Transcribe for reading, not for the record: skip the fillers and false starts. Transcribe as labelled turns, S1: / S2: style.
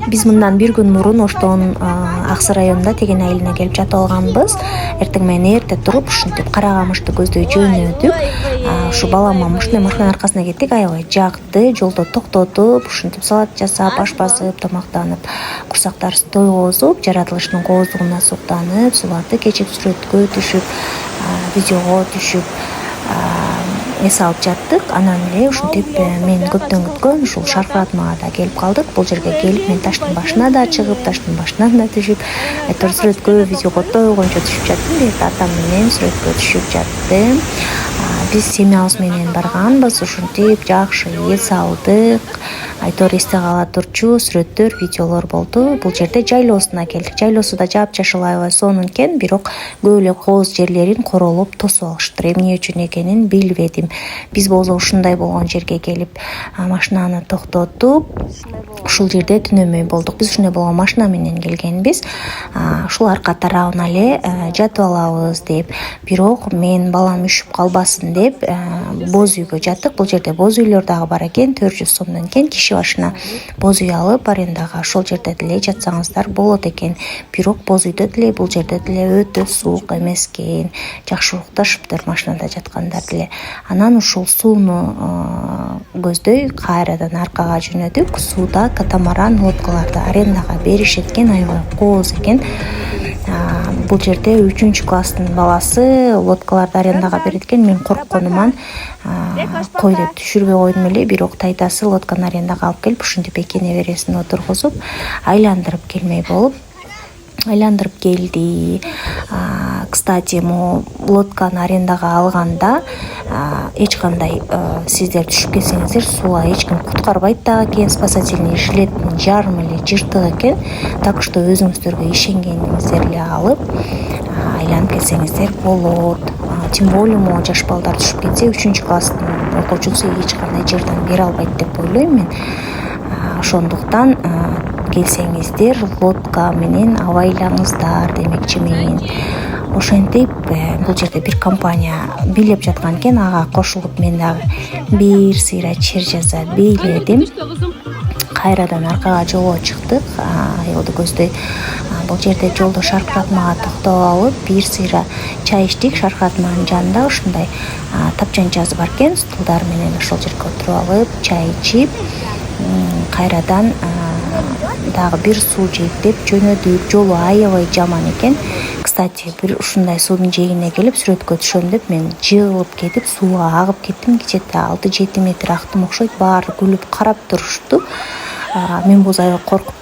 S1: Биз мындан бир күн мурун Оштон Аксы районунда Tegen айылына келип жатып алганбыз. Эртең менен эрте туруп ушинтип Карагамышты көздөй жөнөдүк. Ушу балама машинанын аркасына кеттик, аябай жакты. Жолдо токтотуп, ушинтип салат жасап, аш басып, тамактанып, курсактарыбыз тойгозуп, жаратылыштын кооздугуна суктанып, суларды кечип сүрөткө түшүп, видеого түшүп эс алып жаттык. Анан эле ушинтип мен көптөн күткөн ушул Шаркыратмага да келип калдык. Бул жерге келип мен таштын башына да чыгып, таштын башынан да түшүп, айтор сүрөткө, видеого тойгончо түшүп жаттым. Бирок атам менен сүрөткө түшүп жаттым. Биз семьябыз менен барганбыз, ушинтип жакшы эс алдык. Айтор эсте кала турчу сүрөттөр, видеолор болду. Бул жерде жайлоосуна келдик. Жайлоосу да жапжашыл аябай сонун экен, бирок көп эле кооз жерлерин королоп тосуп алыштыр. Эмне үчүн экенин билбедим. Биз болсо ушундай болгон жерге келип машинаны токтотуп, ушул жерде түнөмөй болдук. Биз ушундай болгон машина менен келгенбиз. Ушул арка тарабына эле жатып алабыз деп, бирок мен балам үшүп калбасын деп боз үйгө жаттык. Бул жерде боз үйлөр дагы бар экен, 400 сомдон экен. Киши башына боз үй алып арендага ошол жерде деле жатсаңыздар болот экен. Бирок боз үйдө деле, бул жерде деле өтө суук эмес экен. Жакшы укташыптыр машинада жаткандар деле. Анан ушул сууну көздөй кайрадан аркага жөнөдүк. Сууда катамаран лодкаларды арендага беришет экен, аябай кооз экен. Бул жерде 3-класстын баласы лодкаларды арендага берет экен. Мен коркконуман кой деп түшүрбөй койдум эле, бирок тайтасы лодканы арендага алып келип, ушинтип эки небересин отургузуп, айландырып келмей болуп айландырып келди. Кстати, могу лодканы арендага алганда эч кандай сиздер түшүп келсеңиздер сууга эч ким куткарбайт дагы экен. Спасательный жилеттин жарымы эле жыртык экен. Так что өзүңүздөргө ишенгениңиздер эле алып айланып келсеңиздер болот. Тем более могу жаш балдар түшүп кетсе, 3-класстын окуучусу эч кандай жардам бере албайт деп ойлойм мен. Ошондуктан келсеңиздер лодка менен абайлаңыздар демекчи мен. Ошентип бул жерде бир компания бийлеп жаткан экен, ага кошулуп мен дагы бир сыйра чер жаза бийледим. Кайрадан аркага жолго чыктык. Айылды көздөй бул жерде жолдо Шаркыратмага токтоп алып, бир сыйра чай ичтик. Шаркыратманын жанында ушундай тапчанчасы бар экен. Стулдар менен ошол жерге отуруп алып, чай ичип, кайрадан дагы бир суу жейт деп жөнөдүк. Жолу аябай жаман экен. Кстати, бир ушундай суунун жээгине келип сүрөткө түшөм деп мен жыгылып кетип сууга агып кеттим. Кечете 6-7 метр актым окшойт. Баары күлүп карап турушту. Мен болсо аябай коркуп